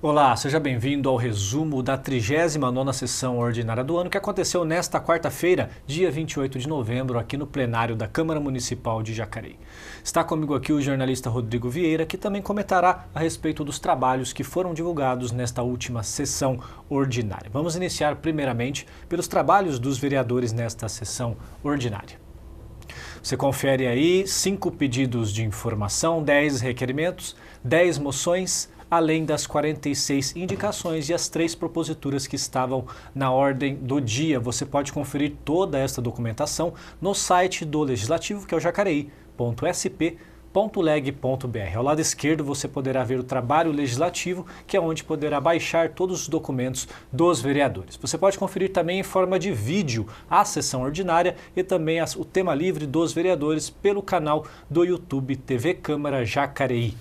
Olá, seja bem-vindo ao resumo da 39ª sessão ordinária do ano que aconteceu nesta quarta-feira, dia 28 de novembro, aqui no plenário da Câmara Municipal de Jacareí. Está comigo aqui o jornalista Rodrigo Vieira, que também comentará a respeito dos trabalhos que foram divulgados nesta última sessão ordinária. Vamos iniciar primeiramente pelos trabalhos dos vereadores nesta sessão ordinária. Você confere aí 5 pedidos de informação, 10 requerimentos, 10 moções, além das 46 indicações e as 3 proposituras que estavam na ordem do dia. Você pode conferir toda esta documentação no site do Legislativo, que é o jacareí.sp.leg.br. Ao lado esquerdo você poderá ver o trabalho legislativo, que é onde poderá baixar todos os documentos dos vereadores. Você pode conferir também em forma de vídeo a sessão ordinária e também o tema livre dos vereadores pelo canal do YouTube TV Câmara Jacareí.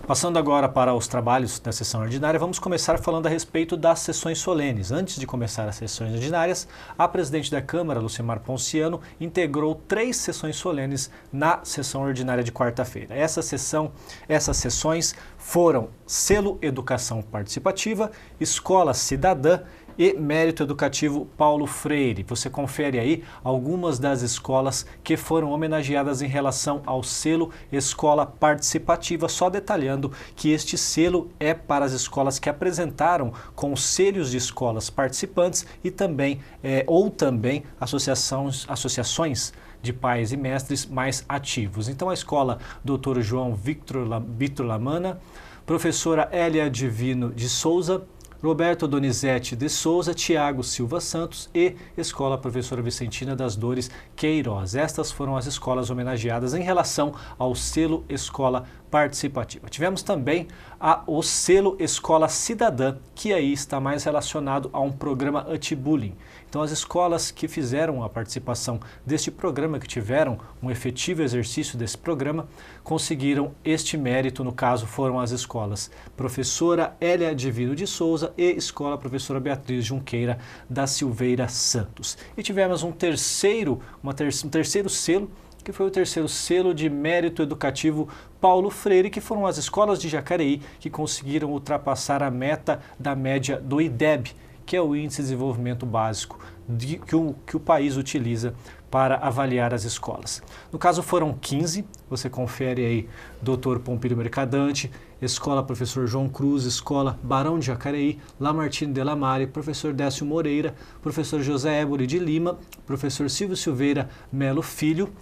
Passando agora para os trabalhos da sessão ordinária, vamos começar falando a respeito das sessões solenes. Antes de começar as sessões ordinárias, a presidente da Câmara, Lucimar Ponciano, integrou 3 sessões solenes na sessão ordinária de quarta-feira. Essas sessões foram Selo Educação Participativa, Escola Cidadã e Mérito Educativo Paulo Freire. Você confere aí algumas das escolas que foram homenageadas em relação ao selo Escola Participativa, só detalhando que este selo é para as escolas que apresentaram conselhos de escolas participantes e também associações de pais e mestres mais ativos. Então a escola Dr. João Victor Lamana, professora Hélia Divino de Souza, Roberto Donizete de Souza, Tiago Silva Santos e Escola Professora Vicentina das Dores Queiroz. Estas foram as escolas homenageadas em relação ao selo Escola Participativa. Tivemos também o selo Escola Cidadã, que aí está mais relacionado a um programa anti-bullying. Então as escolas que fizeram a participação deste programa, que tiveram um efetivo exercício desse programa, conseguiram este mérito. No caso foram as escolas Professora Hélia Divino de Souza e Escola Professora Beatriz Junqueira da Silveira Santos. E tivemos um terceiro selo, que foi o terceiro selo de Mérito Educativo Paulo Freire, que foram as escolas de Jacareí que conseguiram ultrapassar a meta da média do IDEB, que é o Índice de Desenvolvimento Básico que o país utiliza para avaliar as escolas. No caso foram 15, você confere aí Dr. Pompílio Mercadante, Escola Professor João Cruz, Escola Barão de Jacareí, Lamartine de la Mare, Professor Décio Moreira, Professor José Ébori de Lima, Professor Silvio Silveira Melo Filho,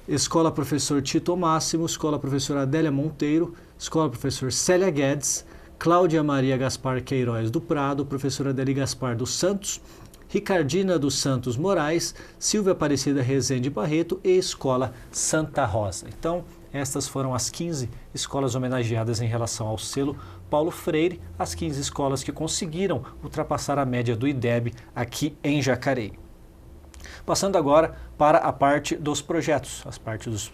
Escola Professor Tito Máximo, Escola Professora Adélia Monteiro, Escola Professor Célia Guedes, Cláudia Maria Gaspar Queiroz do Prado, Professora Adeli Gaspar dos Santos, Ricardina dos Santos Moraes, Silvia Aparecida Rezende Barreto e Escola Santa Rosa. Então, estas foram as 15 escolas homenageadas em relação ao selo Paulo Freire, as 15 escolas que conseguiram ultrapassar a média do IDEB aqui em Jacareí. Passando agora para a parte dos projetos, as partes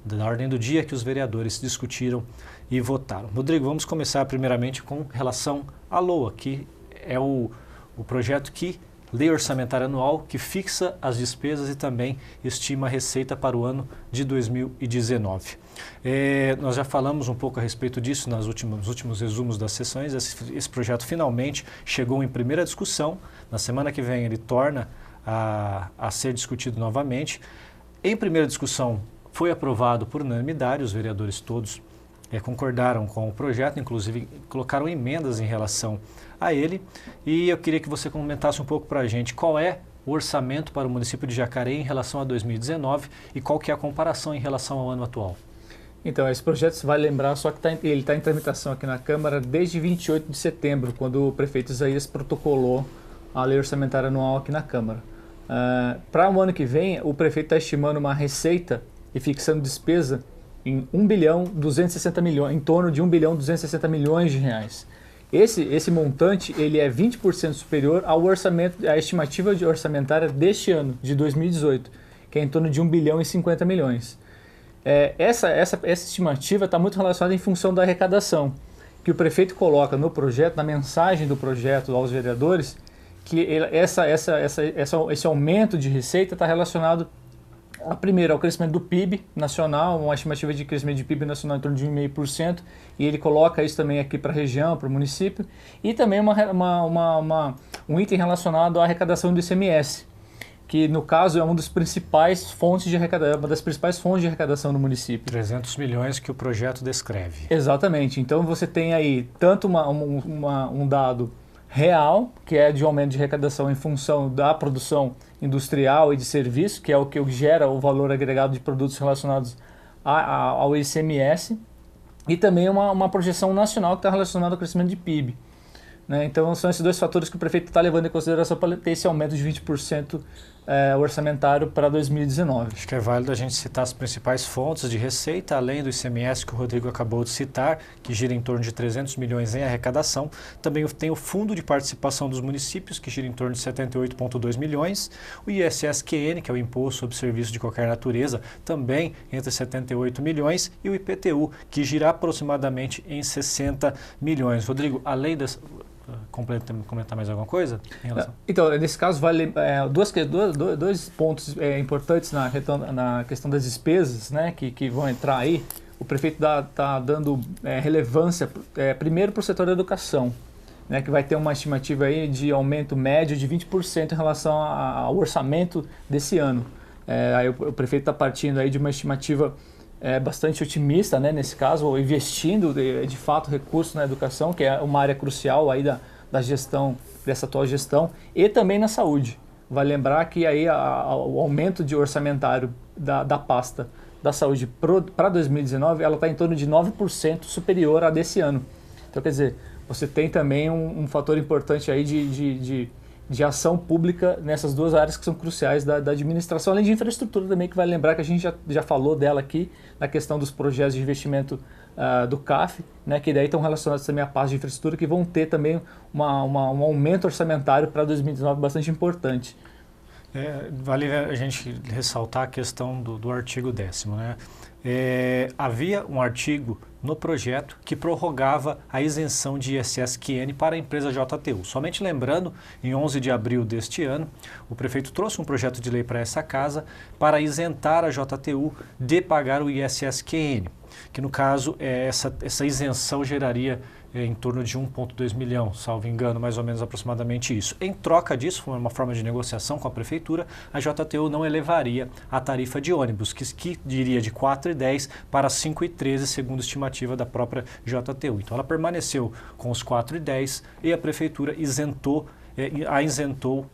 da ordem do dia que os vereadores discutiram e votaram. Rodrigo, vamos começar primeiramente com relação à LOA, que é o projeto Lei Orçamentária Anual, que fixa as despesas e também estima a receita para o ano de 2019. Nós já falamos um pouco a respeito disso nos últimos resumos das sessões. Esse projeto finalmente chegou em primeira discussão. Na semana que vem ele torna a ser discutido novamente. Em primeira discussão foi aprovado por unanimidade, os vereadores todos concordaram com o projeto, inclusive colocaram emendas em relação a ele, e eu queria que você comentasse um pouco para a gente qual é o orçamento para o município de Jacareí em relação a 2019 e qual que é a comparação em relação ao ano atual. Então, esse projeto, você vai lembrar, só que ele está em tramitação aqui na Câmara desde 28 de setembro, quando o prefeito Isaías protocolou a Lei Orçamentária Anual aqui na Câmara. Para o ano que vem, o prefeito está estimando uma receita e fixando despesa em 1 bilhão 260 milhões, em torno de 1 bilhão 260 milhões de reais. Esse montante ele é 20% superior ao orçamento, à estimativa orçamentária deste ano, de 2018, que é em torno de 1 bilhão e 50 milhões. Essa estimativa está muito relacionada em função da arrecadação, que o prefeito coloca no projeto, na mensagem do projeto aos vereadores, que esse aumento de receita está relacionado A primeira é o crescimento do PIB nacional, uma estimativa de crescimento de PIB nacional em torno de 1,5%, e ele coloca isso também aqui para a região, para o município, e também um item relacionado à arrecadação do ICMS, que no caso é uma das principais fontes de arrecadação do município. 300 milhões que o projeto descreve. Exatamente. Então você tem aí tanto um dado real, que é de aumento de arrecadação em função da produção industrial e de serviço, que é o que gera o valor agregado de produtos relacionados ao ICMS, e também uma projeção nacional que está relacionada ao crescimento de PIB. Né? Então são esses dois fatores que o prefeito está levando em consideração para ter esse aumento de 20% orçamentário para 2019. Acho que é válido a gente citar as principais fontes de receita, além do ICMS que o Rodrigo acabou de citar, que gira em torno de 300 milhões em arrecadação. Também tem o Fundo de Participação dos Municípios, que gira em torno de 78,2 milhões. O ISSQN, que é o Imposto sobre Serviço de Qualquer Natureza, também entre 78 milhões. E o IPTU, que gira aproximadamente em 60 milhões. Rodrigo, além das... comentar mais alguma coisa? Então, nesse caso, vale dois pontos importantes na questão das despesas, né, que vão entrar aí. O prefeito está dando relevância, primeiro, para o setor da educação, né, que vai ter uma estimativa aí de aumento médio de 20% em relação ao orçamento desse ano. Aí o prefeito está partindo aí de uma estimativa bastante otimista, né, nesse caso, investindo de fato recursos na educação, que é uma área crucial aí da gestão, dessa atual gestão, e também na saúde. Vai lembrar que aí o aumento de orçamentário da pasta da saúde para 2019, ela está em torno de 9% superior à desse ano. Então, quer dizer, você tem também um fator importante aí de ação pública nessas duas áreas que são cruciais da administração, além de infraestrutura também, que vai lembrar que a gente já falou dela aqui, na questão dos projetos de investimento do CAF, né, que daí estão relacionados também à pasta de infraestrutura, que vão ter também um aumento orçamentário para 2019 bastante importante. Vale a gente ressaltar a questão do artigo 10º, né? Havia um artigo no projeto que prorrogava a isenção de ISSQN para a empresa JTU. Somente lembrando, em 11 de abril deste ano, o prefeito trouxe um projeto de lei para essa casa para isentar a JTU de pagar o ISSQN, que no caso essa isenção geraria em torno de 1,2 milhão, salvo engano, mais ou menos aproximadamente isso. Em troca disso, foi uma forma de negociação com a prefeitura, a JTU não elevaria a tarifa de ônibus, que iria de R$ 4,10 para R$ 5,13, segundo estimativa da própria JTU. Então ela permaneceu com os R$ 4,10 e a prefeitura isentou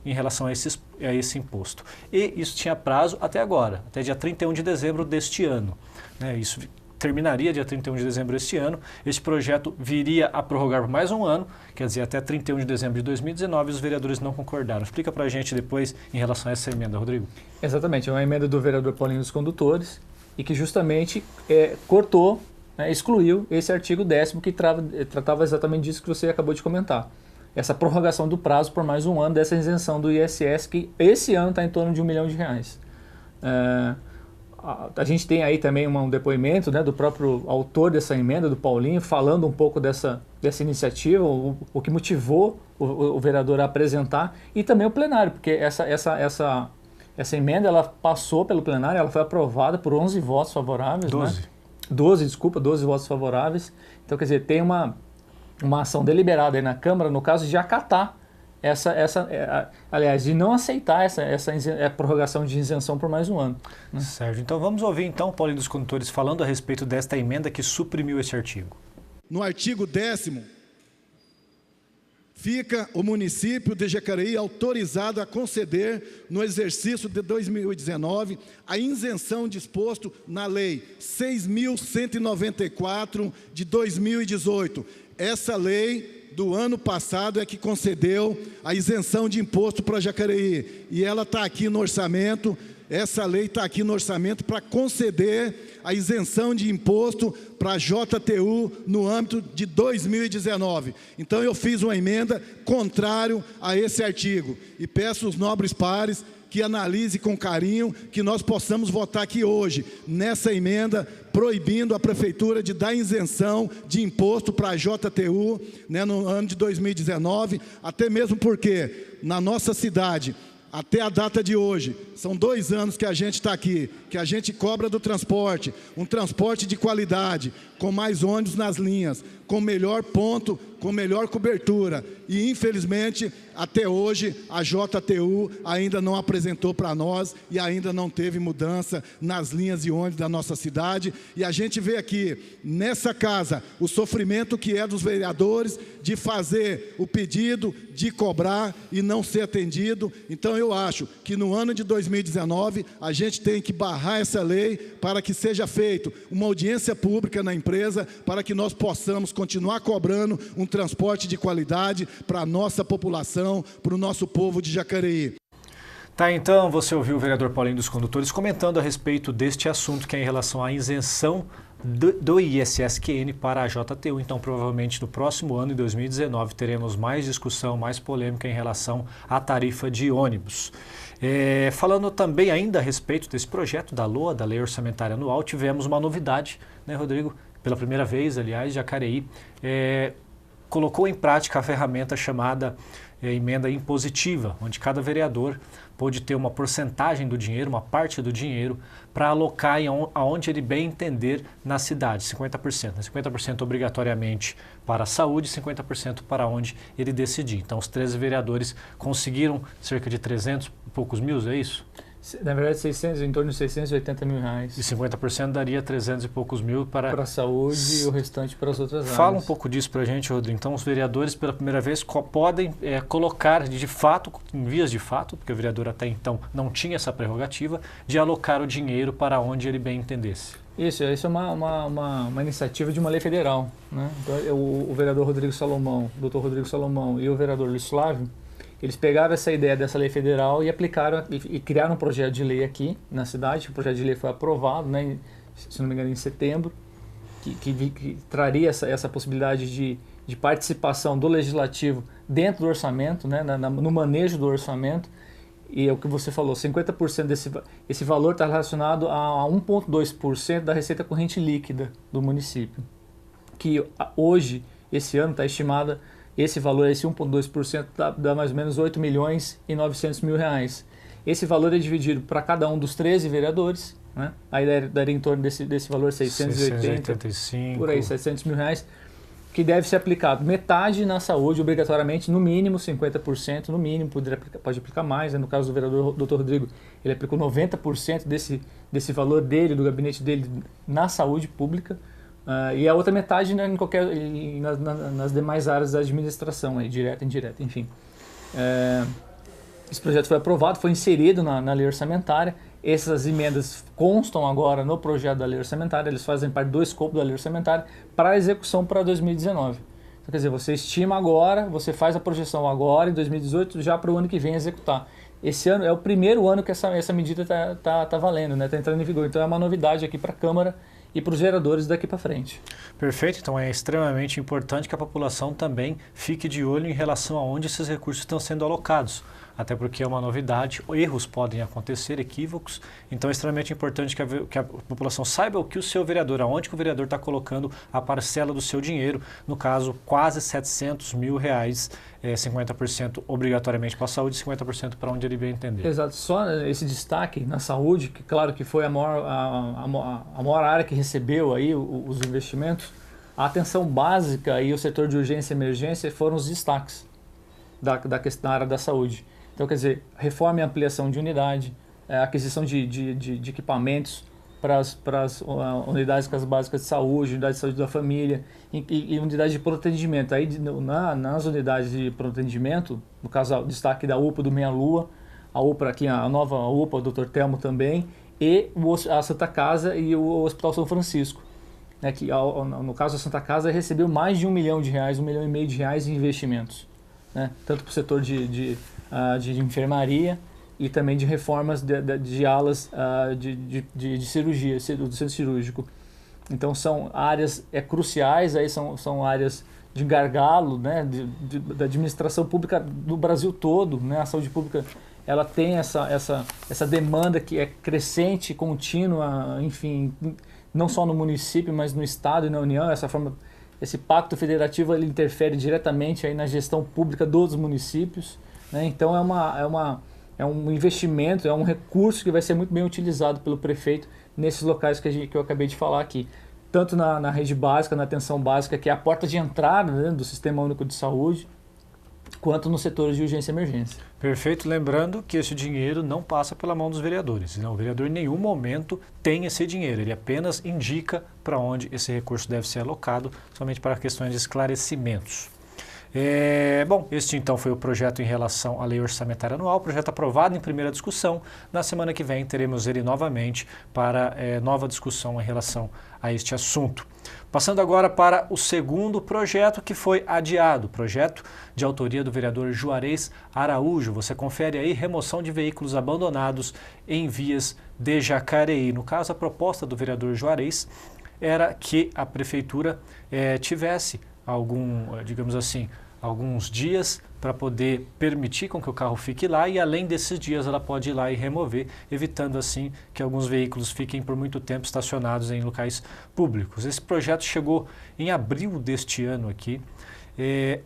em relação a esse imposto. E isso tinha prazo até agora, até dia 31 de dezembro deste ano. Né? Isso terminaria dia 31 de dezembro deste ano. Este projeto viria a prorrogar por mais um ano, quer dizer, até 31 de dezembro de 2019, e os vereadores não concordaram. Explica para a gente depois em relação a essa emenda, Rodrigo. Exatamente, é uma emenda do vereador Paulinho dos Condutores, e que justamente cortou, excluiu esse artigo 10º que tratava exatamente disso que você acabou de comentar. Essa prorrogação do prazo por mais um ano dessa isenção do ISS, que esse ano está em torno de R$ 1 milhão. A gente tem aí também um depoimento, né, do próprio autor dessa emenda, do Paulinho, falando um pouco dessa iniciativa, o que motivou o vereador a apresentar, e também o plenário, porque essa emenda ela passou pelo plenário, ela foi aprovada por 11 votos favoráveis. 12. Né? 12 votos favoráveis. Então, quer dizer, tem uma ação deliberada aí na Câmara, no caso de acatar aliás, de não aceitar essa prorrogação de isenção por mais um ano. Né? Certo. Então vamos ouvir então o Paulinho dos Condutores falando a respeito desta emenda que suprimiu esse artigo. No artigo 10º, fica o município de Jacareí autorizado a conceder, no exercício de 2019, a isenção disposto na Lei 6.194 de 2018. Essa lei do ano passado é que concedeu a isenção de imposto para Jacareí. E ela está aqui no orçamento, essa lei está aqui no orçamento para conceder a isenção de imposto para a JTU no âmbito de 2019. Então eu fiz uma emenda contrário a esse artigo e peço aos nobres pares que analise com carinho, que nós possamos votar aqui hoje, nessa emenda, proibindo a Prefeitura de dar isenção de imposto para a JTU, né, no ano de 2019, até mesmo porque, na nossa cidade, Até a data de hoje, são 2 anos que a gente está aqui, que a gente cobra do transporte, um transporte de qualidade, com mais ônibus nas linhas, com melhor ponto, com melhor cobertura. E, infelizmente, até hoje, a JTU ainda não apresentou para nós e ainda não teve mudança nas linhas de ônibus da nossa cidade. E a gente vê aqui, nessa casa, o sofrimento que é dos vereadores de fazer o pedido, de cobrar e não ser atendido. Então, eu acho que no ano de 2019, a gente tem que barrar essa lei para que seja feito uma audiência pública na empresa, para que nós possamos continuar cobrando um transporte de qualidade para a nossa população, para o nosso povo de Jacareí. Tá, então você ouviu o vereador Paulinho dos Condutores comentando a respeito deste assunto, que é em relação à isenção do ISSQN para a JTU. Então, provavelmente no próximo ano, em 2019, teremos mais discussão, mais polêmica em relação à tarifa de ônibus. Falando também ainda a respeito desse projeto da LOA, da Lei Orçamentária Anual, tivemos uma novidade, né, Rodrigo? Pela primeira vez, aliás, Jacareí colocou em prática a ferramenta chamada emenda impositiva, onde cada vereador pôde ter uma porcentagem do dinheiro, uma parte do dinheiro, para alocar aonde ele bem entender na cidade, 50%. 50% obrigatoriamente para a saúde, 50% para onde ele decidir. Então, os 13 vereadores conseguiram cerca de 300 e poucos mil, é isso? Na verdade, em torno de 680 mil reais. E 50% daria 300 e poucos mil para a saúde e o restante para as outras áreas. Fala um pouco disso para a gente, Rodrigo. Então, os vereadores, pela primeira vez, podem colocar de fato, em vias de fato, porque o vereador até então não tinha essa prerrogativa, de alocar o dinheiro para onde ele bem entendesse. Isso é uma iniciativa de uma lei federal, né? Então, o vereador Rodrigo Salomão, o doutor Rodrigo Salomão e o vereador Luiz Flávio, eles pegaram essa ideia dessa lei federal e aplicaram e criaram um projeto de lei aqui na cidade. O projeto de lei foi aprovado, né, se não me engano, em setembro, que traria essa possibilidade de participação do legislativo dentro do orçamento, né, no manejo do orçamento. E é o que você falou, 50% esse valor está relacionado a 1,2% da receita corrente líquida do município, que hoje, esse ano, está estimada. Esse valor, esse 1,2%, dá mais ou menos 8 milhões e 900 mil reais. Esse valor é dividido para cada um dos 13 vereadores, né? Aí daria em torno desse valor 685, por aí, 700 mil reais, que deve ser aplicado metade na saúde, obrigatoriamente, no mínimo 50%, no mínimo, pode aplicar mais, né? No caso do vereador Dr. Rodrigo, ele aplicou 90% desse valor dele, do gabinete dele, na saúde pública. E a outra metade, né, nas demais áreas da administração, direta e indireta, enfim. Esse projeto foi aprovado, foi inserido na lei orçamentária. Essas emendas constam agora no projeto da lei orçamentária, eles fazem parte do escopo da lei orçamentária para a execução para 2019. Então, quer dizer, você estima agora, você faz a projeção agora, em 2018, já para o ano que vem executar. Esse ano é o primeiro ano que essa medida está valendo, né, está entrando em vigor. Então é uma novidade aqui para a Câmara e para os vereadores daqui para frente. Perfeito, então é extremamente importante que a população também fique de olho em relação a onde esses recursos estão sendo alocados, até porque é uma novidade, erros podem acontecer, equívocos, então é extremamente importante que a população saiba o que o seu vereador, aonde que o vereador está colocando a parcela do seu dinheiro, no caso quase 700 mil reais, 50% obrigatoriamente para a saúde e 50% para onde ele bem entender. Exato, só esse destaque na saúde, que claro que foi a maior área que recebeu aí os investimentos, a atenção básica e o setor de urgência e emergência foram os destaques da área da saúde. Então, quer dizer, reforma e ampliação de unidade, aquisição de equipamentos para as unidades básicas de saúde, unidades de saúde da família e unidade de pronto atendimento. Aí, nas unidades de pronto atendimento, no caso, o destaque da UPA do Meia Lua, a UPA aqui, a nova UPA, o Dr. Telmo também, e a Santa Casa e o Hospital São Francisco. Né, que, no caso, a Santa Casa recebeu mais de R$1 milhão, R$1,5 milhão em investimentos, né, tanto para o setor de enfermaria e também de reformas de alas de cirurgia, do centro cirúrgico. Então são áreas cruciais, aí são áreas de gargalo, né, da administração pública do Brasil todo, né, a saúde pública ela tem essa demanda que é crescente, contínua, enfim, não só no município, mas no estado e na União. Esse pacto federativo ele interfere diretamente aí na gestão pública dos municípios, né? Então é é um investimento, é um recurso que vai ser muito bem utilizado pelo prefeito nesses locais que eu acabei de falar aqui. Tanto na rede básica, na atenção básica, que é a porta de entrada, né, do Sistema Único de Saúde, quanto nos setores de urgência e emergência. Perfeito. Lembrando que esse dinheiro não passa pela mão dos vereadores. Não, o vereador em nenhum momento tem esse dinheiro. Ele apenas indica para onde esse recurso deve ser alocado, somente para questões de esclarecimentos. Bom, este então foi o projeto em relação à lei orçamentária anual, projeto aprovado em primeira discussão. Na semana que vem teremos ele novamente para nova discussão em relação a este assunto. Passando agora para o segundo projeto que foi adiado, projeto de autoria do vereador Juarez Araújo. Você confere aí, remoção de veículos abandonados em vias de Jacareí. No caso, a proposta do vereador Juarez era que a prefeitura tivesse digamos assim, alguns dias para poder permitir com que o carro fique lá e além desses dias ela pode ir lá e remover, evitando assim que alguns veículos fiquem por muito tempo estacionados em locais públicos. Esse projeto chegou em abril deste ano aqui.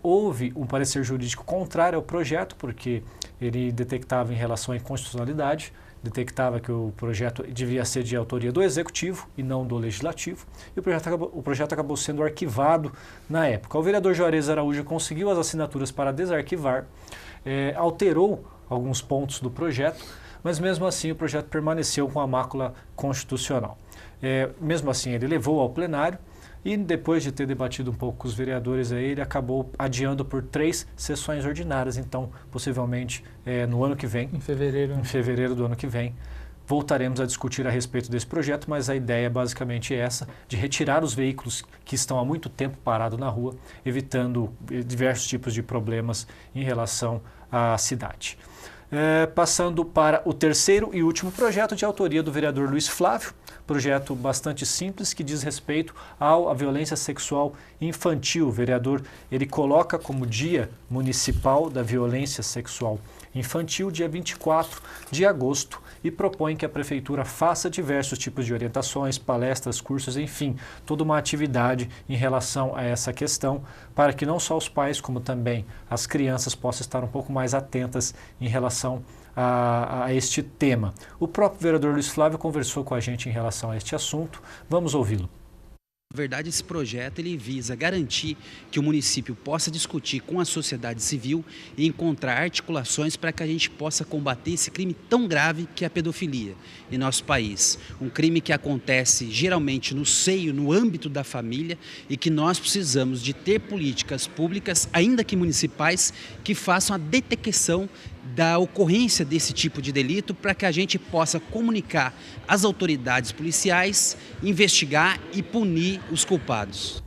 Houve um parecer jurídico contrário ao projeto, porque ele detectava em relação à inconstitucionalidade, detectava que o projeto devia ser de autoria do Executivo e não do Legislativo, e o projeto acabou sendo arquivado na época. O vereador Juarez Araújo conseguiu as assinaturas para desarquivar, alterou alguns pontos do projeto, mas mesmo assim o projeto permaneceu com a mácula constitucional. Mesmo assim ele levou ao plenário, e depois de ter debatido um pouco com os vereadores, ele acabou adiando por 3 sessões ordinárias. Então, possivelmente, no ano que vem, em fevereiro do ano que vem, voltaremos a discutir a respeito desse projeto, mas a ideia é basicamente essa, de retirar os veículos que estão há muito tempo parados na rua, evitando diversos tipos de problemas em relação à cidade. Passando para o terceiro e último projeto de autoria do vereador Luiz Flávio, projeto bastante simples que diz respeito à violência sexual infantil. O vereador ele coloca como Dia Municipal da Violência Sexual Infantil, dia 24 de agosto, e propõe que a prefeitura faça diversos tipos de orientações, palestras, cursos, enfim, toda uma atividade em relação a essa questão, para que não só os pais, como também as crianças possam estar um pouco mais atentas em relação a este tema. O próprio vereador Luiz Flávio conversou com a gente em relação a este assunto. Vamos ouvi-lo. Na verdade, esse projeto ele visa garantir que o município possa discutir com a sociedade civil e encontrar articulações para que a gente possa combater esse crime tão grave que é a pedofilia em nosso país. Um crime que acontece geralmente no seio, no âmbito da família, e que nós precisamos de ter políticas públicas, ainda que municipais, que façam a detecção da ocorrência desse tipo de delito para que a gente possa comunicar às autoridades policiais, investigar e punir os culpados.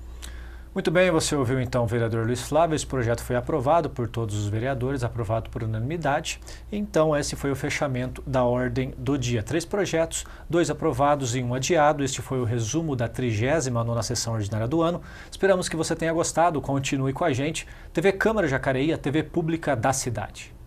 Muito bem, você ouviu então o vereador Luiz Flávio. Esse projeto foi aprovado por todos os vereadores, aprovado por unanimidade. Então esse foi o fechamento da ordem do dia. 3 projetos, 2 aprovados e 1 adiado. Este foi o resumo da 39ª sessão ordinária do ano. Esperamos que você tenha gostado. Continue com a gente. TV Câmara Jacareí, a TV pública da cidade.